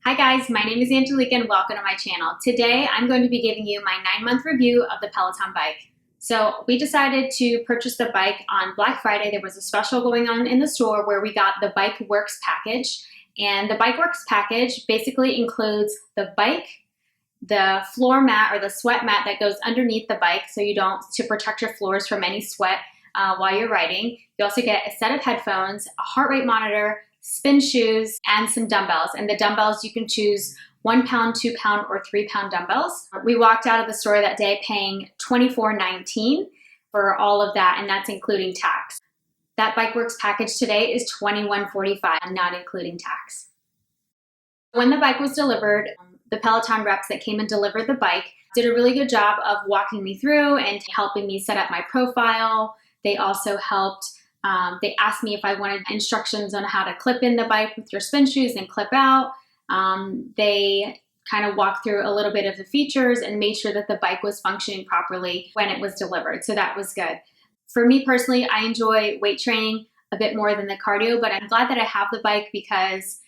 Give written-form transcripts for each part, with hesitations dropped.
Hi guys, my name is Angelique and welcome to my channel. Today I'm going to be giving you my 9-month review of the Peloton Bike. So we decided to purchase the bike on Black Friday. There was a special going on in the store where we got the Bike Works package. And the Bike Works package basically includes the bike, the floor mat or the sweat mat that goes underneath the bike so you don't, to protect your floors from any sweat while you're riding. You also get a set of headphones, a heart rate monitor, spin shoes, and some dumbbells. And the dumbbells, you can choose 1 pound, 2 pound, or 3 pound dumbbells. We walked out of the store that day paying $24.19 for all of that, and that's including tax. That Bike Works package today is $21.45, not including tax. When the bike was delivered, the Peloton reps that came and delivered the bike did a really good job of walking me through and helping me set up my profile. They also helped they asked me if I wanted instructions on how to clip in the bike with your spin shoes and clip out. They kind of walked through a little bit of the features and made sure that the bike was functioning properly when it was delivered. So that was good. For me personally, I enjoy weight training a bit more than the cardio, but I'm glad that I have the bike because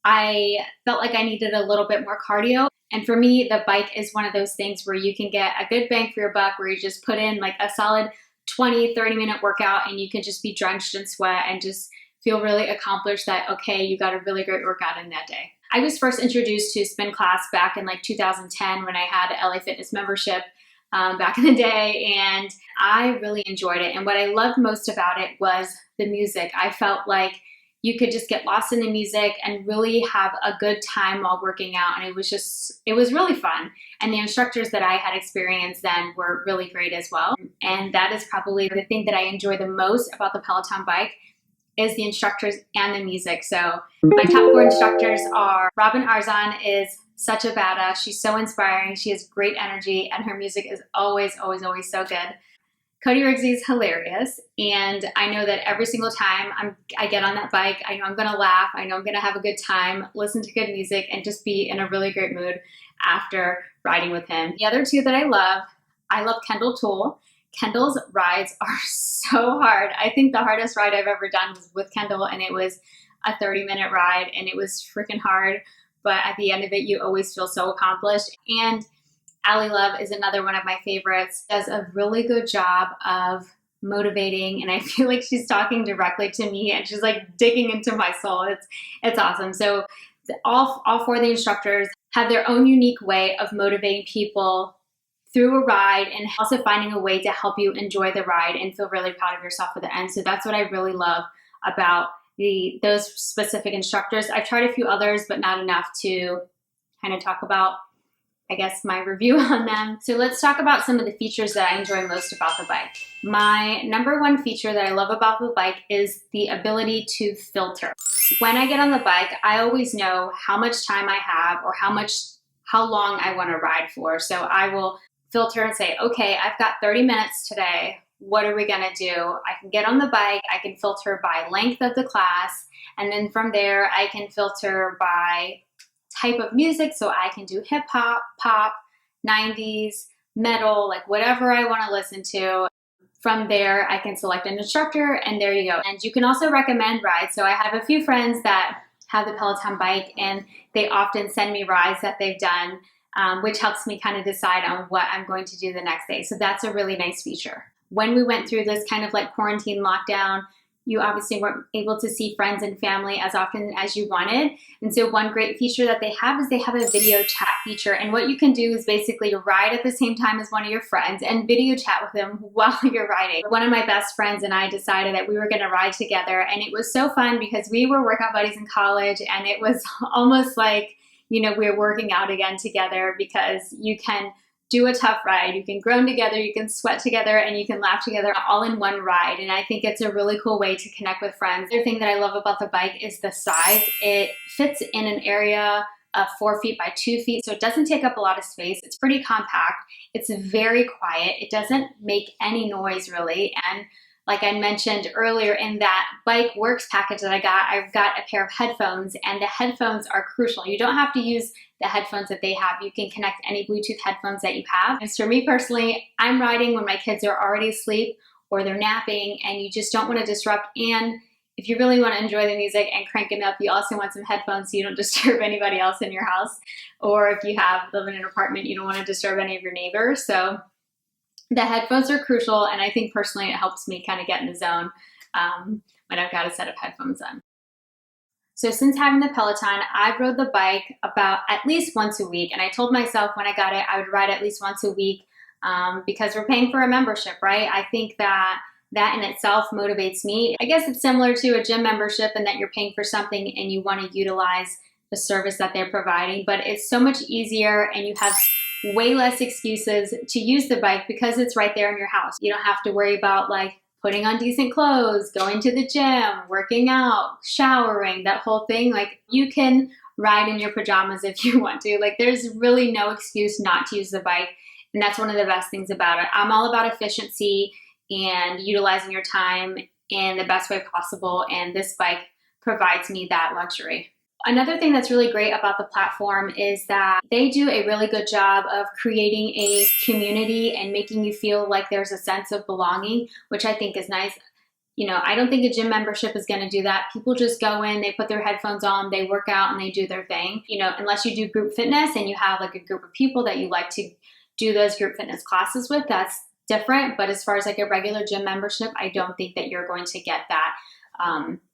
I felt like I needed a little bit more cardio. And for me, the bike is one of those things where you can get a good bang for your buck, where you just put in like a solid 20, 30-minute workout and you can just be drenched in sweat and just feel really accomplished that, okay, you got a really great workout in that day. I was first introduced to spin class back in like 2010 when I had a LA Fitness membership back in the day, and I really enjoyed it. And what I loved most about it was the music. I felt like you could just get lost in the music and really have a good time while working out. And it was really fun. And the instructors that I had experienced then were really great as well. And that is probably the thing that I enjoy the most about the Peloton Bike is the instructors and the music. So my top 4 instructors are Robin Arzon is such a badass. She's so inspiring. She has great energy and her music is always, always, always so good. Cody Riggsey is hilarious, and I know that every single time I get on that bike, I know I'm gonna laugh, I know I'm gonna have a good time, listen to good music, and just be in a really great mood after riding with him. The other 2 that I love Kendall Toole. Kendall's rides are so hard. I think the hardest ride I've ever done was with Kendall, and it was a 30-minute ride, and it was freaking hard, but at the end of it, you always feel so accomplished. And Allie Love is another one of my favorites, does a really good job of motivating, and I feel like she's talking directly to me and she's like digging into my soul. It's awesome. So all 4 of the instructors have their own unique way of motivating people through a ride and also finding a way to help you enjoy the ride and feel really proud of yourself at the end. So that's what I really love about those specific instructors. I've tried a few others, but not enough to kind of talk about, I guess, my review on them. So let's talk about some of the features that I enjoy most about the bike. My number 1 feature that I love about the bike is the ability to filter. When I get on the bike, I always know how much time I have or how long I want to ride for. So I will filter and say, okay, I've got 30 minutes today. What are we gonna do? I can get on the bike, I can filter by length of the class, and then from there I can filter by type of music, so I can do hip hop, pop, 90s, metal, like whatever I want to listen to. From there, I can select an instructor, and there you go. And you can also recommend rides. So I have a few friends that have the Peloton Bike, and they often send me rides that they've done, which helps me kind of decide on what I'm going to do the next day. So that's a really nice feature. When we went through this kind of like quarantine lockdown, you obviously weren't able to see friends and family as often as you wanted. And so one great feature that they have is they have a video chat feature. And what you can do is basically ride at the same time as one of your friends and video chat with them while you're riding. One of my best friends and I decided that we were gonna ride together. And it was so fun because we were workout buddies in college, and it was almost like, you know, we were working out again together because you can do a tough ride, you can groan together, you can sweat together, and you can laugh together all in one ride. And I think it's a really cool way to connect with friends. The other thing that I love about the bike is the size. It fits in an area of 4 feet by 2 feet, so it doesn't take up a lot of space. It's pretty compact. It's very quiet. It doesn't make any noise really. And like I mentioned earlier, in that Bike Works package that I've got a pair of headphones, and the headphones are crucial. You don't have to use the headphones that they have. You can connect any Bluetooth headphones that you have. And for me personally, I'm riding when my kids are already asleep or they're napping, and you just don't want to disrupt. And if you really want to enjoy the music and crank it up, you also want some headphones so you don't disturb anybody else in your house. Or if you live in an apartment, you don't want to disturb any of your neighbors. So the headphones are crucial, and I think personally it helps me kind of get in the zone when I've got a set of headphones on. So since having the Peloton, I've rode the bike about at least once a week, and I told myself when I got it, I would ride at least once a week because we're paying for a membership, right? I think that in itself motivates me. I guess it's similar to a gym membership in that you're paying for something and you want to utilize the service that they're providing, but it's so much easier and you have way less excuses to use the bike because it's right there in your house. You don't have to worry about like putting on decent clothes, going to the gym, working out, showering, that whole thing. Like you can ride in your pajamas if you want to. Like there's really no excuse not to use the bike. And that's one of the best things about it. I'm all about efficiency and utilizing your time in the best way possible. And this bike provides me that luxury. Another thing that's really great about the platform is that they do a really good job of creating a community and making you feel like there's a sense of belonging, which I think is nice. You know, I don't think a gym membership is going to do that. People just go in, they put their headphones on, they work out and they do their thing. You know, unless you do group fitness and you have like a group of people that you like to do those group fitness classes with, that's different. But as far as like a regular gym membership, I don't think that you're going to get that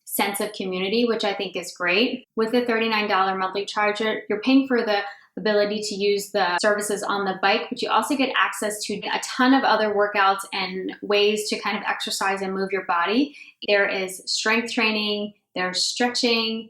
sense of community, which I think is great. With the $39 monthly charge, you're paying for the ability to use the services on the bike, but you also get access to a ton of other workouts and ways to kind of exercise and move your body. There is strength training, there's stretching,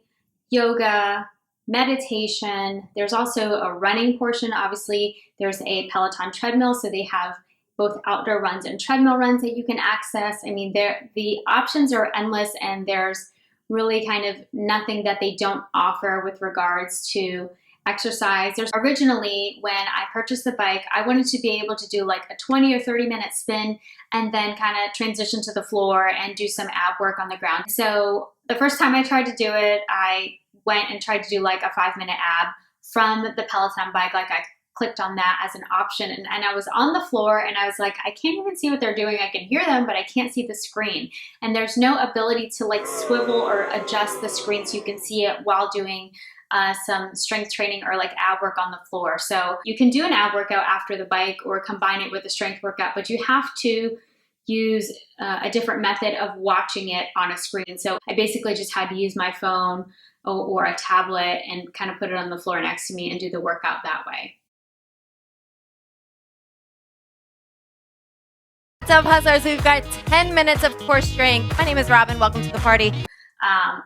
yoga, meditation. There's also a running portion. Obviously, there's a Peloton treadmill, so they have both outdoor runs and treadmill runs that you can access. I mean, the options are endless, and there's really kind of nothing that they don't offer with regards to exercise. Originally, when I purchased the bike, I wanted to be able to do like a 20 or 30 minute spin and then kind of transition to the floor and do some ab work on the ground. So the first time I tried to do it, I went and tried to do like a 5-minute ab from the Peloton bike. Like I clicked on that as an option, and I was on the floor and I was like, I can't even see what they're doing. I can hear them, but I can't see the screen. And there's no ability to like swivel or adjust the screen so you can see it while doing some strength training or like ab work on the floor. So you can do an ab workout after the bike or combine it with a strength workout, but you have to use a different method of watching it on a screen. So I basically just had to use my phone or a tablet and kind of put it on the floor next to me and do the workout that way. What's up, hustlers? We've got 10 minutes of core strength. My name is Robin. Welcome to the party.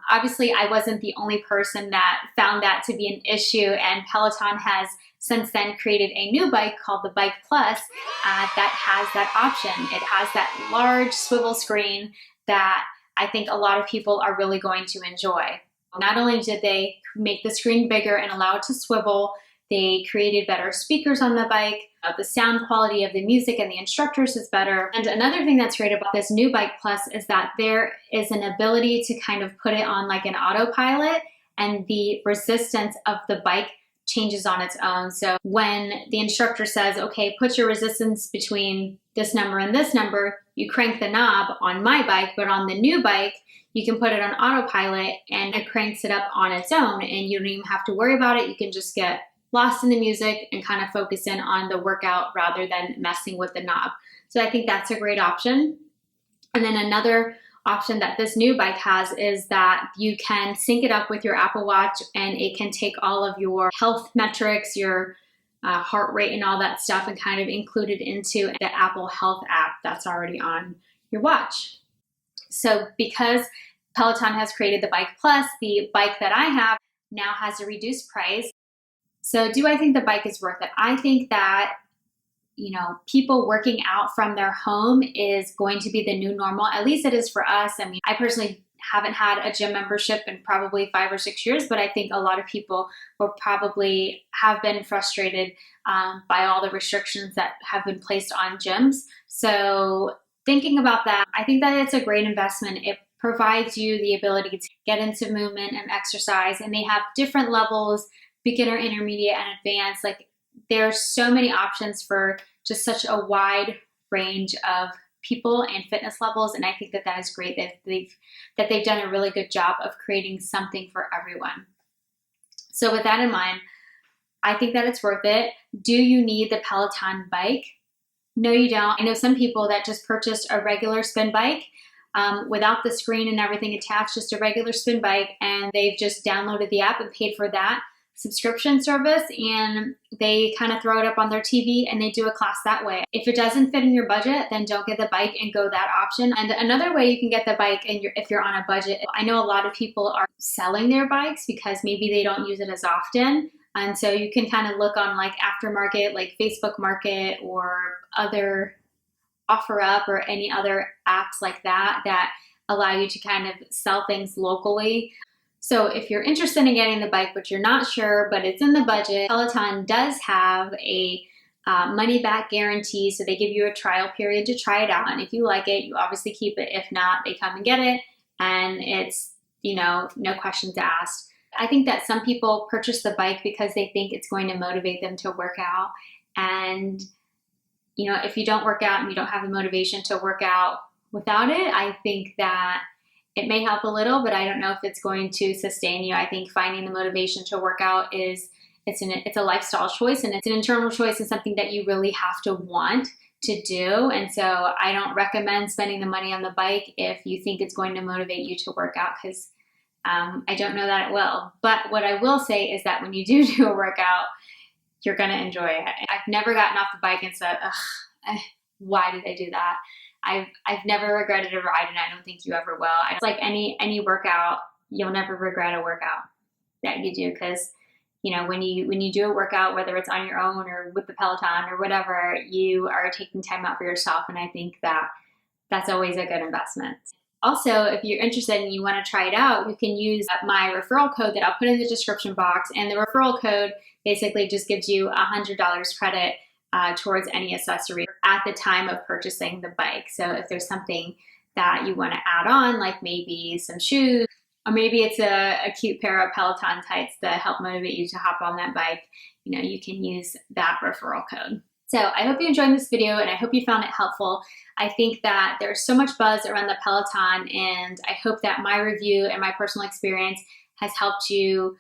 Obviously, I wasn't the only person that found that to be an issue, and Peloton has since then created a new bike called the Bike Plus that has that option. It has that large swivel screen that I think a lot of people are really going to enjoy. Not only did they make the screen bigger and allow it to swivel, they created better speakers on the bike. The sound quality of the music and the instructors is better. And another thing that's great about this new Bike Plus is that there is an ability to kind of put it on like an autopilot, and the resistance of the bike changes on its own. So when the instructor says, okay, put your resistance between this number and this number, you crank the knob on my bike, but on the new bike, you can put it on autopilot and it cranks it up on its own, and you don't even have to worry about it. You can just get lost in the music and kind of focus in on the workout rather than messing with the knob. So I think that's a great option. And then another option that this new bike has is that you can sync it up with your Apple Watch, and it can take all of your health metrics, your heart rate and all that stuff, and kind of include it into the Apple Health app that's already on your watch. So because Peloton has created the Bike Plus, the bike that I have now has a reduced price. So do I think the bike is worth it? I think that, you know, people working out from their home is going to be the new normal. At least it is for us. I mean, I personally haven't had a gym membership in probably 5 or 6 years, but I think a lot of people will probably have been frustrated by all the restrictions that have been placed on gyms. So thinking about that, I think that it's a great investment. It provides you the ability to get into movement and exercise, and they have different levels, beginner, intermediate, and advanced. Like there's so many options for just such a wide range of people and fitness levels, and I think that that is great that they've done a really good job of creating something for everyone. So with that in mind, I think that it's worth it. Do you need the Peloton bike? No, you don't. I know some people that just purchased a regular spin bike without the screen and everything attached, just a regular spin bike, and they've just downloaded the app and paid for that subscription service, and they kind of throw it up on their TV and they do a class that way. If it doesn't fit in your budget, then don't get the bike and go that option. And another way you can get the bike if you're on a budget, I know a lot of people are selling their bikes because maybe they don't use it as often. And so you can kind of look on like Aftermarket, like Facebook Market or other OfferUp or any other apps like that that allow you to kind of sell things locally. So if you're interested in getting the bike, but you're not sure, but it's in the budget, Peloton does have a money back guarantee. So they give you a trial period to try it out. And if you like it, you obviously keep it. If not, they come and get it. And it's, no questions asked. I think that some people purchase the bike because they think it's going to motivate them to work out. And, if you don't work out and you don't have the motivation to work out without it, I think that it may help a little, but I don't know if it's going to sustain you. I think finding the motivation to work out it's a lifestyle choice, and it's an internal choice and something that you really have to want to do. And so I don't recommend spending the money on the bike if you think it's going to motivate you to work out, because I don't know that it will. But what I will say is that when you do a workout, you're going to enjoy it. I've never gotten off the bike and said, why did I do that? I've never regretted a ride, and I don't think you ever will. It's like any workout, you'll never regret a workout that you do, because when you do a workout, whether it's on your own or with the Peloton or whatever, you are taking time out for yourself, and I think that that's always a good investment. Also, if you're interested and you want to try it out, you can use my referral code that I'll put in the description box, and the referral code basically just gives you $100 credit towards any accessory at the time of purchasing the bike. So if there's something that you want to add on, like maybe some shoes, or maybe it's a cute pair of Peloton tights that help motivate you to hop on that bike, you can use that referral code. So I hope you enjoyed this video, and I hope you found it helpful. I think that there's so much buzz around the Peloton, and I hope that my review and my personal experience has helped you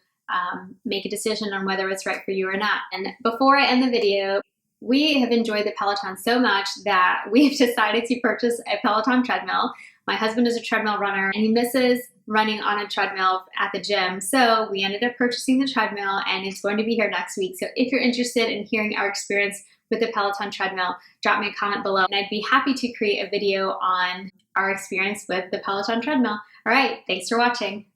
make a decision on whether it's right for you or not. And before I end the video, we have enjoyed the Peloton so much that we've decided to purchase a Peloton treadmill. My husband is a treadmill runner, and he misses running on a treadmill at the gym. So we ended up purchasing the treadmill, and it's going to be here next week. So if you're interested in hearing our experience with the Peloton treadmill, drop me a comment below, and I'd be happy to create a video on our experience with the Peloton treadmill. All right, thanks for watching.